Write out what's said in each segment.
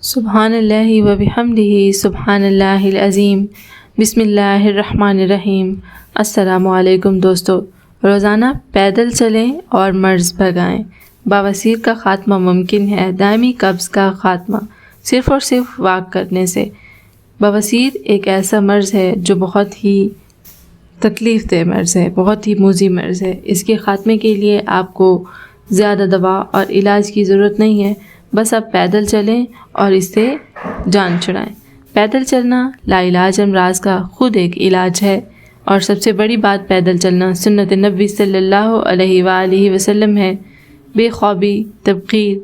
سبحان اللہ و بحمدہ سبحان اللہ العظیم بسم اللہ الرحمن الرحیم۔ السلام علیکم دوستو، روزانہ پیدل چلیں اور مرض بھگائیں۔ بواسیر کا خاتمہ ممکن ہے، دائمی قبض کا خاتمہ صرف اور صرف واک کرنے سے۔ بواسیر ایک ایسا مرض ہے جو بہت ہی تکلیف دہ مرض ہے، بہت ہی موذی مرض ہے۔ اس کے خاتمے کے لیے آپ کو زیادہ دوا اور علاج کی ضرورت نہیں ہے، بس آپ پیدل چلیں اور اس سے جان چھڑائیں۔ پیدل چلنا لا علاج امراض کا خود ایک علاج ہے، اور سب سے بڑی بات پیدل چلنا سنت نبی صلی اللہ علیہ وآلہ وسلم ہے۔ بے خوابی، تبخیر،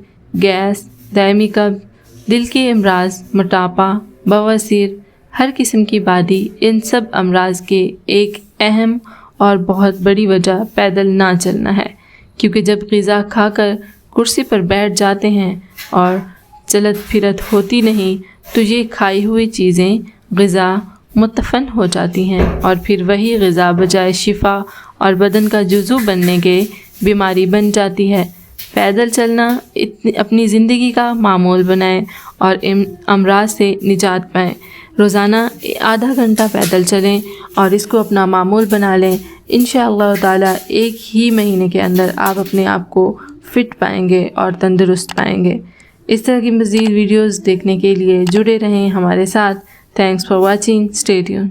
گیس، دائمی قبض، دل کے امراض، موٹاپا، بواسیر، ہر قسم کی بادی، ان سب امراض کے ایک اہم اور بہت بڑی وجہ پیدل نہ چلنا ہے، کیونکہ جب غذا کھا کر کرسی پر بیٹھ جاتے ہیں اور چلت پھرت ہوتی نہیں تو یہ کھائی ہوئی چیزیں غذا متفن ہو جاتی ہیں، اور پھر وہی غذا بجائے شفا اور بدن کا جزو بننے کے بیماری بن جاتی ہے۔ پیدل چلنا اپنی زندگی کا معمول بنائیں اور امراض سے نجات پائیں۔ روزانہ آدھا گھنٹہ پیدل چلیں اور اس کو اپنا معمول بنا لیں۔ انشاءاللہ تعالی ایک ہی مہینے کے اندر آپ اپنے آپ کو فٹ پائیں گے اور تندرست پائیں گے۔ اس طرح کی مزید ویڈیوز دیکھنے کے لیے جڑے رہیں ہمارے ساتھ۔ Thanks for watching, stay tune.